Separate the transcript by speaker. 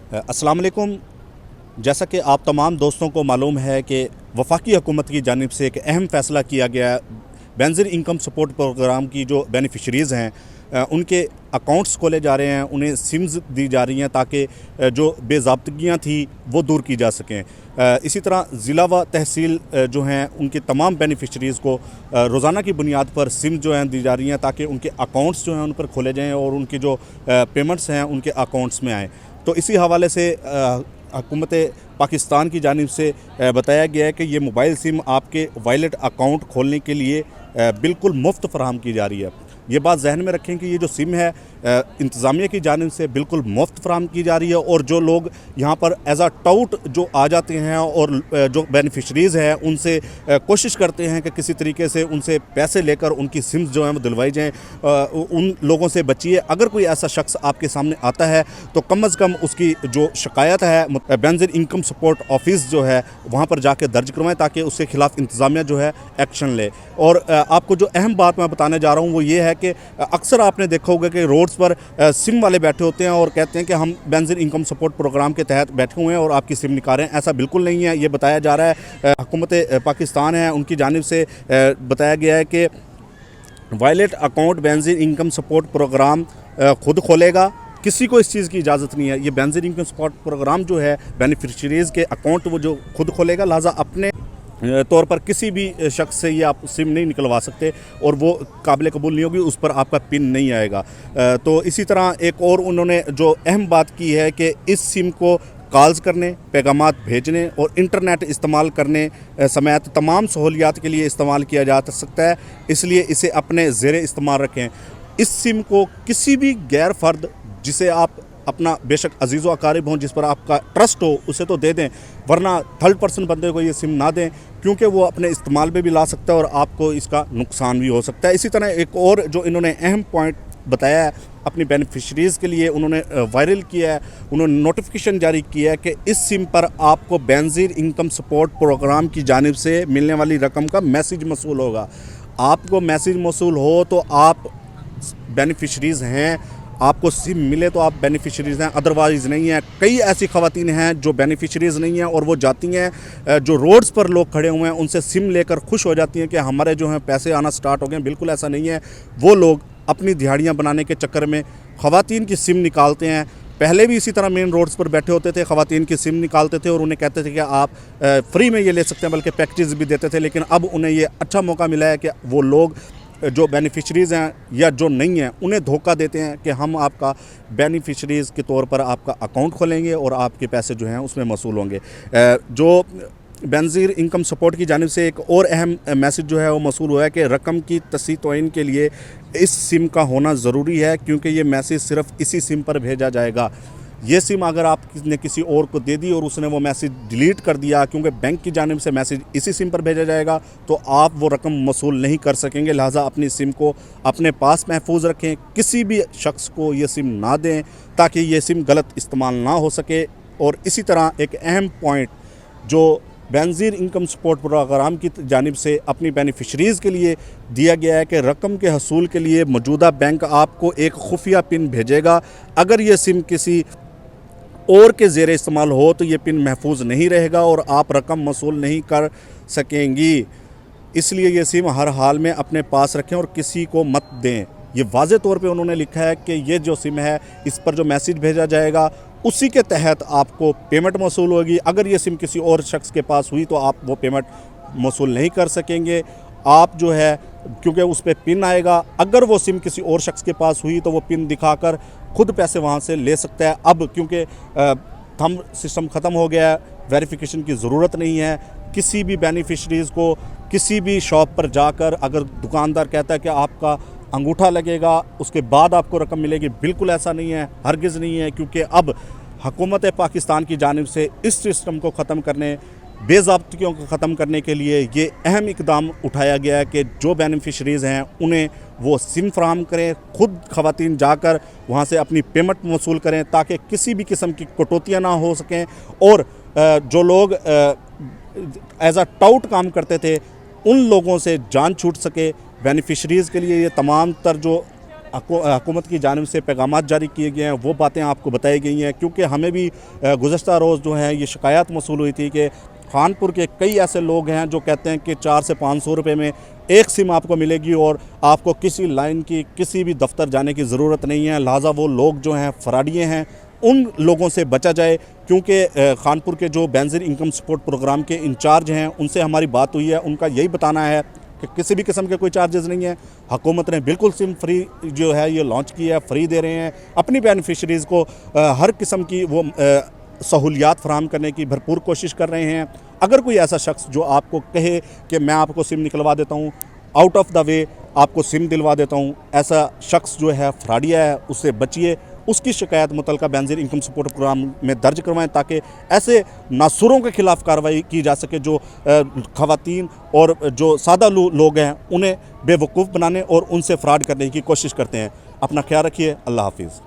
Speaker 1: अस्सलाम वालेकुम। जैसा कि आप तमाम दोस्तों को मालूम है कि वफाकी हुकूमत की जानिब से एक अहम फ़ैसला किया गया है। बेनज़ीर इनकम सपोर्ट प्रोग्राम की जो बेनिफिशरीज़ हैं उनके अकाउंट्स खोले जा रहे हैं, उन्हें सिम्स दी जा रही हैं ताकि जो बेज़ाब्तगियाँ थी वो दूर की जा सकें। इसी तरह ज़िला व तहसील जो हैं उनके तमाम बेनिफिशरीज़ को रोज़ाना की बुनियाद पर सिम जो हैं दी जा रही हैं ताकि उनके अकाउंट्स जो हैं उन पर खोले जाएँ और उनकी जो पेमेंट्स हैं उनके अकाउंट्स में आएँ। तो इसी हवाले से हुकूमत पाकिस्तान की जानिब से बताया गया है कि ये मोबाइल सिम आपके वॉलेट अकाउंट खोलने के लिए बिल्कुल मुफ्त फराहम की जा रही है। ये बात जहन में रखें कि ये जो सिम है इंतज़ामिया की जानिब से बिल्कुल मुफ्त फराहम की जा रही है और जो लोग यहाँ पर एज आ टाउट जो आ जाते हैं और जो बेनिफिशरीज़ हैं उनसे कोशिश करते हैं कि किसी तरीके से उनसे पैसे लेकर उनकी सिम्स जो हैं वो दिलवाई जाएँ, उन लोगों से बचिए। अगर कोई ऐसा शख्स आपके सामने आता है तो कम अज़ कम उसकी जो शिकायत है बेनज़ीर इनकम सपोर्ट ऑफिस जो है वहाँ पर जाके दर्ज करवाएँ ताकि उसके ख़िलाफ़ इंतज़ामिया जो है एक्शन ले। और आपको जो अहम बात मैं बताने जा रहा हूँ वो ये है कि अक्सर आपने देखा होगा कि रोड्स पर सिम वाले बैठे होते हैं और कहते हैं कि हम बेनज़ीर इनकम सपोर्ट प्रोग्राम के तहत बैठे हुए हैं और आपकी सिम निकाल रहे हैं। ऐसा बिल्कुल नहीं है। ये बताया जा रहा है हुकूमत पाकिस्तान है उनकी जानिब से बताया गया है कि wallet account Benazir income support programme खुद खोलेगा, किसी को इस चीज़ की इजाज़त नहीं है। ये बेनज़ीर इनकम सपोर्ट प्रोग्राम जो है बेनिफिशरीज़ के अकाउंट वो जो खुद खोलेगा, लिहाजा अपने तौर पर किसी भी शख्स से ये आप सिम नहीं निकलवा सकते और वो काबिल कबूल नहीं होगी, उस पर आपका पिन नहीं आएगा। तो इसी तरह एक और उन्होंने जो अहम बात की है कि इस सिम को कॉल्स करने, पैगामात भेजने और इंटरनेट इस्तेमाल करने समेत तमाम सहूलियात के लिए इस्तेमाल किया जा सकता है, इसलिए इसे अपने ज़ेरे इस्तेमाल रखें। इस सिम को किसी भी गैर फ़र्द जिसे आप अपना बेशक अजीज़ व अकारिब हों जिस पर आपका ट्रस्ट हो उसे तो दे दें, वरना थर्ड पर्सन बंदे को ये सिम ना दें क्योंकि वो अपने इस्तेमाल में भी ला सकता है और आपको इसका नुकसान भी हो सकता है। इसी तरह एक और जो इन्होंने अहम पॉइंट बताया है अपनी बेनिफिशरीज़ के लिए उन्होंने वायरल किया है, उन्होंने नोटिफिकेशन जारी किया है कि इस सिम पर आपको बेनज़ीर इनकम सपोर्ट प्रोग्राम की जानिब से मिलने वाली रकम का मैसेज मौसूल होगा। आपको मैसेज मौसूल हो तो आप बेनिफिशरीज़ हैं, आपको सिम मिले तो आप बेनिफिशरीज़ हैं, अदरवाइज़ नहीं है। कई ऐसी ख़वातीन हैं जो बेनिफिशरीज़ नहीं हैं और वो जाती हैं जो रोड्स पर लोग खड़े हुए हैं उनसे सिम लेकर खुश हो जाती हैं कि हमारे जो हैं पैसे आना स्टार्ट हो गए। बिल्कुल ऐसा नहीं है। वो लोग अपनी दिहाड़ियाँ बनाने के चक्कर में ख़वातीन की सिम निकालते हैं। पहले भी इसी तरह मेन रोड्स पर बैठे होते थे, ख़वातीन की सिम निकालते थे और उन्हें कहते थे कि आप फ्री में ये ले सकते हैं, बल्कि पैकेजेस भी देते थे। लेकिन अब उन्हें ये अच्छा मौका मिला है कि वो लोग जो बेनिफिशरीज़ हैं या जो नहीं हैं उन्हें धोखा देते हैं कि हम आपका बेनिफिशरीज़ के तौर पर आपका अकाउंट खोलेंगे और आपके पैसे जो हैं उसमें मौसूल होंगे। जो बेनज़ीर इनकम सपोर्ट की जानिब से एक और अहम मैसेज जो है वो मौसूल हुआ है कि रकम की तस्दीक़ के लिए इस सिम का होना ज़रूरी है क्योंकि ये मैसेज सिर्फ़ इसी सिम पर भेजा जाएगा। ये सिम अगर आपने किसी और को दे दी और उसने वो मैसेज डिलीट कर दिया क्योंकि बैंक की जानिब से मैसेज इसी सिम पर भेजा जाएगा तो आप वो रकम मौसूल नहीं कर सकेंगे। लिहाजा अपनी सिम को अपने पास महफूज रखें, किसी भी शख्स को ये सिम ना दें ताकि ये सिम गलत इस्तेमाल ना हो सके। और इसी तरह एक अहम पॉइंट जो बेनज़ीर इनकम सपोर्ट प्रोग्राम की जानिब से अपनी बेनिफिशरीज़ के लिए दिया गया है कि रकम के हसूल के लिए मौजूदा बैंक आपको एक खुफिया पिन भेजेगा। अगर ये सिम किसी और के ज़ेरे इस्तेमाल हो तो ये पिन महफूज नहीं रहेगा और आप रकम मौसूल नहीं कर सकेंगी। इसलिए ये सिम हर हाल में अपने पास रखें और किसी को मत दें। ये वाज़े तौर पे उन्होंने लिखा है कि ये जो सिम है इस पर जो मैसेज भेजा जाएगा उसी के तहत आपको पेमेंट मौसूल होगी। अगर ये सिम किसी और शख्स के पास हुई तो आप वो पेमेंट मौसूल नहीं कर सकेंगे। आप जो है क्योंकि उस पर पिन आएगा, अगर वो सिम किसी और शख्स के पास हुई तो वो पिन दिखाकर खुद पैसे वहाँ से ले सकता है। अब क्योंकि थंब सिस्टम ख़त्म हो गया है, वेरिफिकेशन की ज़रूरत नहीं है। किसी भी बेनिफिशरीज़ को किसी भी शॉप पर जाकर अगर दुकानदार कहता है कि आपका अंगूठा लगेगा उसके बाद आपको रकम मिलेगी, बिल्कुल ऐसा नहीं है, हरगिज़ नहीं है। क्योंकि अब हुकूमत पाकिस्तान की जानिब से इस सिस्टम को ख़त्म करने, बेज़ाब्तियों को ख़त्म करने के लिए ये अहम इकदाम उठाया गया है कि जो बेनिफिशरीज़ हैं उन्हें वो सिम फराहम करें, खुद ख़वातीन जाकर वहाँ से अपनी पेमेंट वसूल करें ताकि किसी भी किस्म की कटौतियाँ ना हो सकें। और जो लोग एज आ टाउट काम करते थे उन लोगों से जान छूट सके। बेनिफिशरीज़ के लिए ये तमाम तर जो حکومت کی جانب سے پیغامات جاری کیے گئے ہیں، وہ باتیں آپ کو بتائی گئی ہیں، کیونکہ ہمیں بھی گزشتہ روز جو ہے یہ شکایات موصول ہوئی تھی کہ خانپور کے کئی ایسے لوگ ہیں جو کہتے ہیں کہ 400 سے 500 روپے میں ایک سم آپ کو ملے گی اور آپ کو کسی لائن کی کسی بھی دفتر جانے کی ضرورت نہیں ہے، لہٰذا وہ لوگ جو ہیں فراڈیے ہیں، ان لوگوں سے بچا جائے، کیونکہ خانپور کے جو بینظیر انکم سپورٹ پروگرام کے انچارج ہیں ان سے ہماری بات ہوئی ہے، ان کا یہی بتانا ہے کہ کسی بھی قسم کے کوئی چارجز نہیں ہیں، حکومت نے بالکل سم فری جو ہے یہ لانچ کیا ہے، فری دے رہے ہیں، اپنی بینیفیشریز کو ہر قسم کی وہ سہولیات فراہم کرنے کی بھرپور کوشش کر رہے ہیں۔ اگر کوئی ایسا شخص جو آپ کو کہے کہ میں آپ کو سم نکلوا دیتا ہوں، آؤٹ آف دا وے آپ کو سم دلوا دیتا ہوں، ایسا شخص جو ہے فراڈیا ہے، اس سے بچیے، اس کی شکایت متعلقہ بینظیر انکم سپورٹ پروگرام میں درج کروائیں تاکہ ایسے ناسوروں کے خلاف کارروائی کی جا سکے جو خواتین اور جو سادہ لوگ ہیں انہیں بے وقوف بنانے اور ان سے فراڈ کرنے کی کوشش کرتے ہیں۔ اپنا خیال رکھیے، اللہ حافظ۔